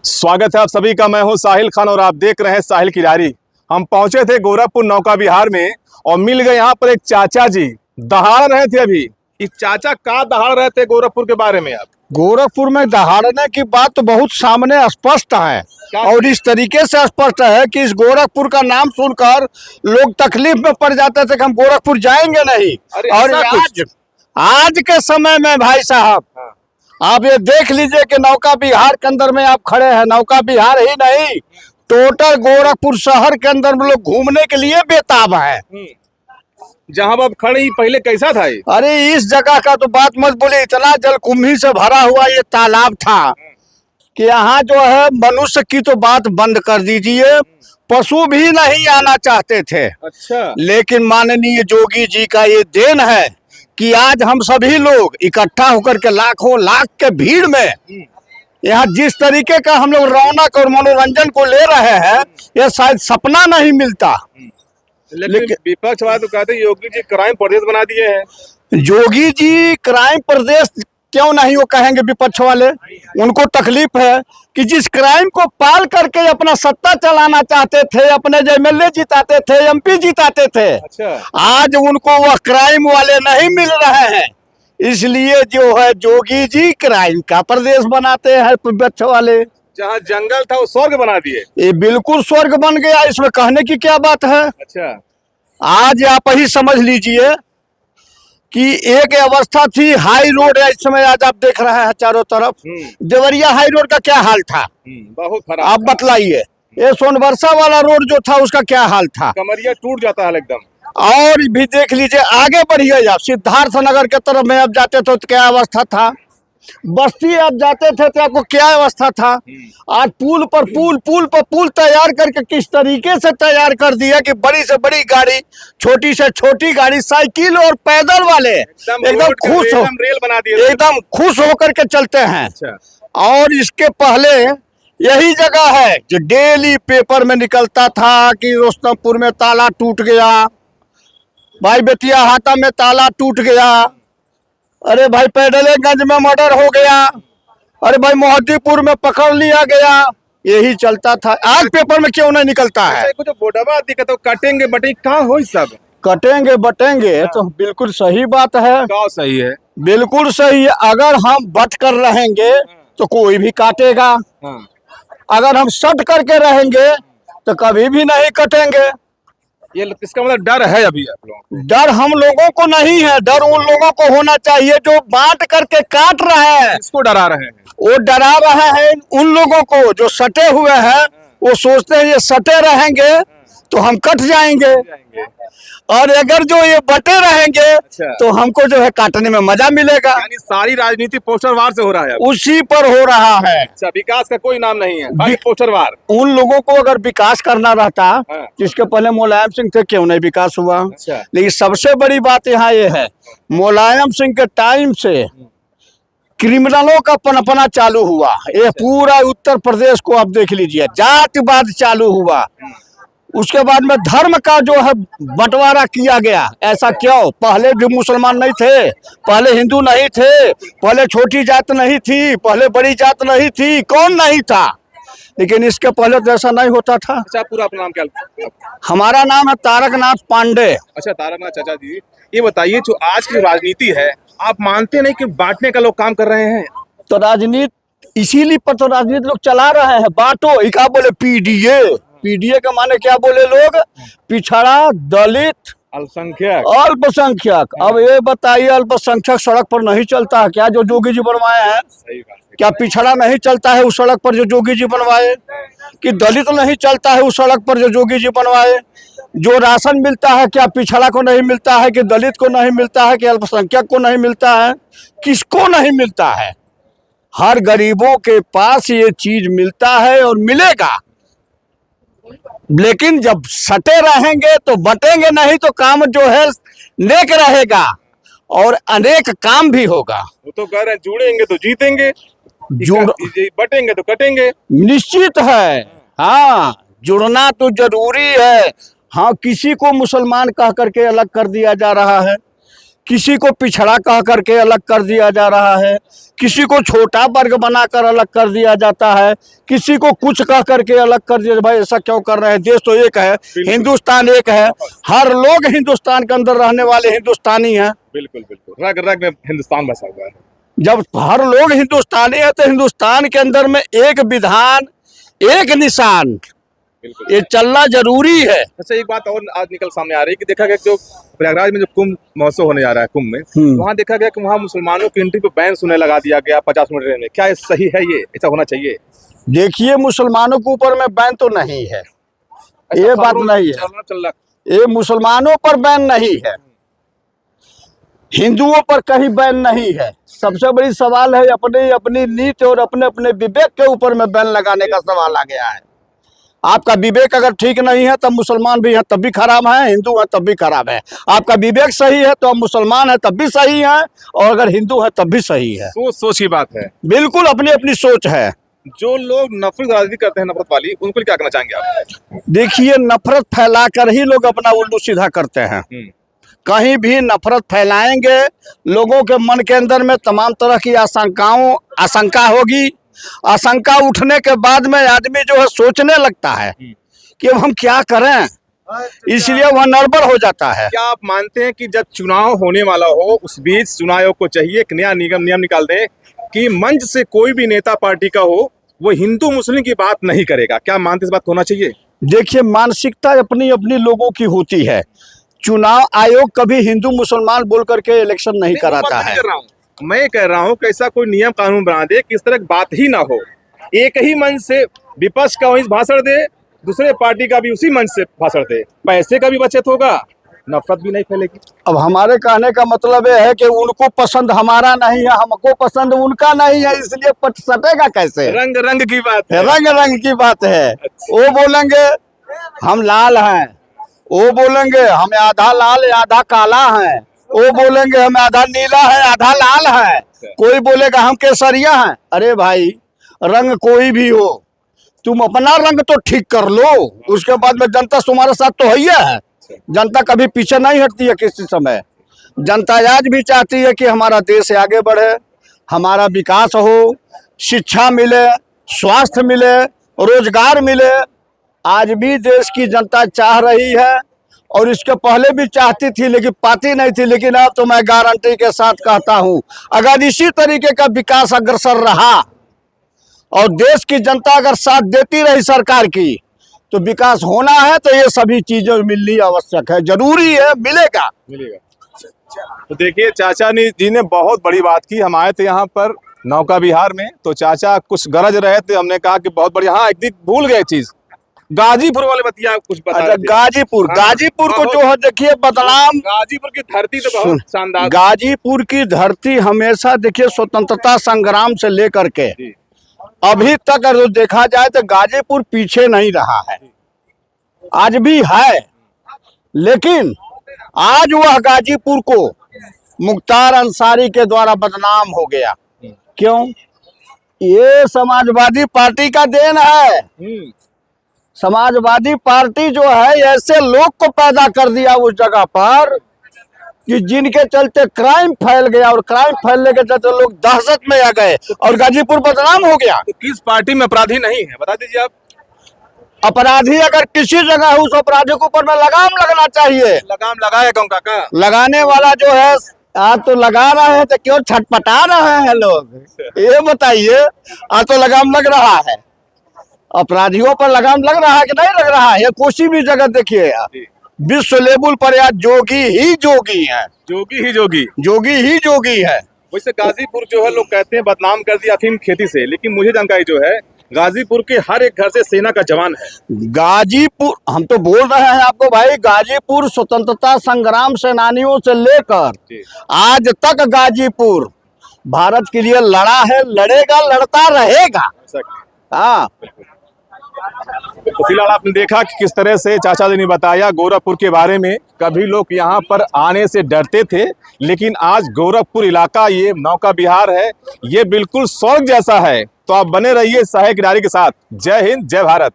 स्वागत है आप सभी का। मैं हूं साहिल खान और आप देख रहे हैं साहिल की डायरी। हम पहुंचे थे गोरखपुर नौका विहार में और मिल गए यहाँ पर एक चाचा जी दहाड़ रहे थे। अभी इस चाचा का दहाड़ रहे थे गोरखपुर के बारे में। आप गोरखपुर में दहाड़ने की बात तो बहुत सामने स्पष्ट है और इस तरीके से स्पष्ट है कि इस गोरखपुर का नाम सुनकर लोग तकलीफ में पड़ जाते थे कि हम गोरखपुर जाएंगे नहीं। और आज के समय में भाई साहब आप ये देख लीजिए कि नौका विहार के अंदर में आप खड़े हैं। नौका विहार ही नहीं, टोटल गोरखपुर शहर के अंदर में लोग घूमने के लिए बेताब है। जहां आप खड़े पहले कैसा था ये? अरे इस जगह का तो बात मत बोले, इतना जलकुंभी से भरा हुआ ये तालाब था कि यहाँ जो है मनुष्य की तो बात बंद कर दीजिए, पशु भी नहीं आना चाहते थे। अच्छा। लेकिन माननीय जोगी जी का ये देन है कि आज हम सभी लोग इकट्ठा होकर के लाखों लाख के भीड़ में यहाँ जिस तरीके का हम लोग रौनक और मनोरंजन को ले रहे हैं, ये शायद सपना नहीं मिलता। लेकिन विपक्ष वाले तो कहते हैं योगी जी क्राइम प्रदेश बना दिए हैं। योगी जी क्राइम प्रदेश क्यों नहीं वो कहेंगे विपक्ष वाले। उनको तकलीफ है कि जिस क्राइम को पाल करके अपना सत्ता चलाना चाहते थे, अपने एमएलए जिताते थे, एमपी जिताते थे। अच्छा। आज उनको वह क्राइम वाले नहीं मिल रहे हैं, इसलिए जो है जोगी जी क्राइम का प्रदेश बनाते हैं विपक्ष वाले। जहाँ जंगल था वो स्वर्ग बना दिए। ये बिल्कुल स्वर्ग बन गया, इसमें कहने की क्या बात है। अच्छा। आज आप ही समझ लीजिए कि एक अवस्था थी हाई रोड है, इस समय आज आप देख रहे हैं चारों तरफ देवरिया हाई रोड का क्या हाल था। बहुत खराब। आप बतलाइए ये सोनबरसा वाला रोड जो था उसका क्या हाल था। कमरिया टूट जाता है एकदम। और भी देख लीजिए, आगे बढ़िए आप सिद्धार्थ नगर के तरफ में आप जाते थे तो क्या अवस्था था, बस्ती आप जाते थे तो आपको क्या अवस्था था। आज पुल पर पुल तैयार करके किस तरीके से तैयार कर दिया कि बड़ी से बड़ी गाड़ी, छोटी से छोटी गाड़ी, साइकिल और पैदल वाले एकदम खुश हो, रेल बना दिए, एकदम खुश होकर के चलते हैं। अच्छा। और इसके पहले यही जगह है जो डेली पेपर में निकलता था कि रोस्तमपुर में ताला टूट गया, भाई बेतिया हाटा में ताला टूट गया, अरे भाई पैडलेगंज में मर्डर हो गया, अरे भाई मोहद्दीपुर में पकड़ लिया गया। यही चलता था। आज पेपर में क्यों नहीं निकलता है। कुछ बोडवा दिक्कत तो कटेंगे बटे क्या हो सब कटेंगे बटेंगे तो बिल्कुल सही बात है। सही है, बिल्कुल सही है। अगर हम बट कर रहेंगे तो कोई भी काटेगा, अगर हम सट करके रहेंगे तो कभी भी नहीं कटेंगे। ये इसका मतलब डर है अभी आप लोगों को? डर हम लोगों को नहीं है, डर उन लोगों को होना चाहिए जो बांट करके काट रहे हैं। इसको डरा रहे हैं, वो डरा रहे हैं उन लोगों को जो सटे हुए हैं। वो सोचते हैं ये सटे रहेंगे तो हम कट जाएंगे, और अगर जो ये बटे रहेंगे तो हमको जो है काटने में मजा मिलेगा। यानी सारी राजनीति पोस्टर वार से हो रहा है, उसी पर हो रहा है। अच्छा, विकास का कोई नाम नहीं है, खाली पोस्टर वार। उन लोगों को अगर विकास करना रहता, जिसके पहले मुलायम सिंह थे, क्यों नहीं विकास हुआ। अच्छा। लेकिन सबसे बड़ी बात यहाँ ये है, मुलायम सिंह के टाइम से क्रिमिनलों का पनपना चालू हुआ। ये पूरा उत्तर प्रदेश को आप देख लीजिए, जातिवाद चालू हुआ। उसके बाद में धर्म का जो है बंटवारा किया गया। ऐसा क्यों? पहले भी मुसलमान नहीं थे, पहले हिंदू नहीं थे, पहले छोटी जात नहीं थी, पहले बड़ी जात नहीं थी, कौन नहीं था। लेकिन इसके पहले तो ऐसा नहीं होता था। अच्छा, पूरा अपना नाम क्या? हमारा नाम है तारकनाथ पांडे। अच्छा, तारकनाथ चाचा जी, ये बताइए जो आज की राजनीति है, आप मानते नहीं कि बांटने का लोग काम कर रहे हैं? तो राजनीति इसीलिए पर तो राजनीति लोग चला रहे हैं, बांटो। क्या बोले पीडीए, पीडीए का माने क्या बोले लोग, पिछड़ा, दलित, अल्पसंख्यक। अब ये बताइए अल्पसंख्यक सड़क पर नहीं चलता है क्या जो जोगी जी बनवाए हैं? क्या पिछड़ा नहीं चलता है उस सड़क पर जो जोगी जी बनवाए? कि दलित नहीं चलता है उस सड़क पर जो जोगी जी बनवाए? जो राशन मिलता है क्या पिछड़ा को नहीं मिलता है, कि दलित को नहीं मिलता है, कि अल्पसंख्यक को नहीं मिलता है? किसको नहीं मिलता है? हर गरीबों के पास ये चीज मिलता है और मिलेगा। लेकिन जब सटे रहेंगे तो बटेंगे नहीं, तो काम जो है नेक रहेगा और अनेक काम भी होगा। वो तो कह रहे हैं जुड़ेंगे तो जीतेंगे, बटेंगे तो कटेंगे। निश्चित है, हाँ, जुड़ना तो जरूरी है। हाँ, किसी को मुसलमान कह करके अलग कर दिया जा रहा है, किसी को पिछड़ा कह करके अलग कर दिया जा रहा है, किसी को छोटा वर्ग बनाकर अलग कर दिया जाता है, किसी को कुछ कह करके अलग कर दिया। भाई ऐसा क्यों कर रहे हैं? देश तो एक है, हिंदुस्तान एक है, हर लोग हिंदुस्तान के अंदर रहने वाले हिंदुस्तानी हैं। बिल्कुल बिल्कुल, रग रग में हिंदुस्तान बसा हुआ है। जब हर लोग हिंदुस्तानी है तो हिंदुस्तान के अंदर में एक विधान, एक निशान, बिल्कुल, ये चलना जरूरी है। अच्छा एक बात और आज निकल सामने आ रही है कि देखा गया कि जो प्रयागराज में जो कुंभ महोत्सव होने जा रहा है, कुंभ में वहाँ देखा गया कि वहाँ मुसलमानों की एंट्री पे बैन सुनने लगा दिया गया 50 मिनट रहने। क्या ये सही है? ये ऐसा होना चाहिए? देखिए, मुसलमानों के ऊपर में बैन तो नहीं है, ये बात नहीं है। चल रहा, ये मुसलमानों पर बैन नहीं है, हिंदुओं पर कहीं बैन नहीं है। सबसे बड़ी सवाल है अपनी अपनी नीति और अपने अपने विवेक के ऊपर में बैन लगाने का सवाल आ गया है। आपका विवेक अगर ठीक नहीं है तब मुसलमान भी हैं तब भी खराब है, हिंदू हैं तब भी खराब है। आपका विवेक सही है तो आप मुसलमान हैं तब भी सही हैं, और अगर हिंदू हैं तब भी सही है। सोच सोच की बात है। बिल्कुल अपनी अपनी सोच है। जो लोग नफरत राजनीति करते हैं, नफरत वाली, उनको क्या कहना चाहेंगे आप? देखिए, नफरत फैलाकर ही लोग अपना उल्लू सीधा करते हैं। कहीं भी नफरत फैलाएंगे, लोगों के मन के अंदर में तमाम तरह की आशंका होगी। आशंका उठने के बाद में आदमी जो है सोचने लगता है कि अब हम क्या करें, इसलिए वह निर्भर हो जाता है। क्या आप मानते हैं कि जब चुनाव होने वाला हो उस बीच चुनाव आयोग को चाहिए एक नया नियम निकाल दे कि मंच से कोई भी नेता पार्टी का हो वो हिंदू मुस्लिम की बात नहीं करेगा? क्या मानते इस बात होना चाहिए? देखिए, मानसिकता अपनी अपनी लोगों की होती है। चुनाव आयोग कभी हिंदू मुसलमान बोल करके इलेक्शन नहीं कराता है। मैं कह रहा हूँ कि ऐसा कोई नियम कानून बना दे कि इस तरह की बात ही ना हो। एक ही मंच से विपक्ष का वही भाषण दे, दूसरे पार्टी का भी उसी मंच से भाषण दे, पैसे का भी बचत होगा, नफरत भी नहीं फैलेगी। अब हमारे कहने का मतलब यह है कि उनको पसंद हमारा नहीं है, हमको पसंद उनका नहीं है, इसलिए पट सटेगा कैसे? रंग रंग की बात है, रंग रंग की बात है। वो बोलेंगे हम लाल हैं, वो बोलेंगे हमें आधा लाल आधा काला है, वो बोलेंगे हमें आधा नीला है आधा लाल है, कोई बोलेगा हम केसरिया हैं। अरे भाई, रंग कोई भी हो, तुम अपना रंग तो ठीक कर लो, उसके बाद में जनता तुम्हारे साथ तो है। जनता कभी पीछे नहीं हटती है किसी समय। जनता आज भी चाहती है कि हमारा देश आगे बढ़े, हमारा विकास हो, शिक्षा मिले, स्वास्थ्य मिले, रोजगार मिले। आज भी देश की जनता चाह रही है, और इसके पहले भी चाहती थी लेकिन पाती नहीं थी। लेकिन अब तो मैं गारंटी के साथ कहता हूं, अगर इसी तरीके का विकास अग्रसर रहा और देश की जनता अगर साथ देती रही सरकार की, तो विकास होना है तो ये सभी चीजें मिलनी आवश्यक है, जरूरी है, मिलेगा। तो देखिए, चाचा जी ने बहुत बड़ी बात की। हम आए थे यहाँ पर नौका विहार में, तो चाचा कुछ गरज रहे थे, हमने कहा कि बहुत बढ़िया। हाँ, एक दिन भूल गए चीज, गाजीपुर वाले बतिया कुछ बता। अच्छा, गाजीपुर, गाजीपुर को जो है देखिए बदनाम। गाजीपुर की धरती तो बहुत शानदार। गाजीपुर की धरती हमेशा देखिए स्वतंत्रता संग्राम से लेकर के अभी तक अगर देखा जाए तो गाजीपुर पीछे नहीं रहा है, आज भी है। लेकिन आज वह गाजीपुर को मुख्तार अंसारी के द्वारा बदनाम हो गया। क्यों? ये समाजवादी पार्टी का देन है। समाजवादी पार्टी जो है ऐसे लोग को पैदा कर दिया उस जगह पर कि जिनके चलते क्राइम फैल गया, और क्राइम फैलने के चलते लोग दहशत में आ गए और गाजीपुर बदनाम हो गया। तो किस पार्टी में अपराधी नहीं है, बता दीजिए आप। अपराधी अगर किसी जगह है उस अपराधी के ऊपर में लगाम लगना चाहिए। लगाम लगाया कौन काका? लगाने वाला जो है आज तो लगा रहे हैं तो क्यों छटपटा रहे हैं लोग, ये बताइए। आज तो लगाम लग रहा है, अपराधियों पर लगाम लग रहा है कि नहीं लग रहा है? ये कोई भी जगह देखिए, विश्व लेवल पर आज जोगी ही जोगी है, जोगी ही जोगी, जोगी ही जोगी है। वैसे गाजीपुर जो है लोग कहते हैं बदनाम कर दिया अफीम खेती से, लेकिन मुझे जानकारी जो है गाजीपुर के हर एक घर से सेना का जवान है। गाजीपुर, हम तो बोल रहे हैं आपको भाई, गाजीपुर स्वतंत्रता संग्राम सेनानियों से लेकर आज तक गाजीपुर भारत के लिए लड़ा है, लड़ेगा, लड़ता रहेगा। हाँ, तो फिलहाल आपने देखा कि किस तरह से चाचा जी ने बताया गोरखपुर के बारे में। कभी लोग यहाँ पर आने से डरते थे, लेकिन आज गोरखपुर इलाका, ये नौका विहार है, ये बिल्कुल स्वर्ग जैसा है। तो आप बने रहिए साहिल किरारी के साथ। जय हिंद, जय भारत।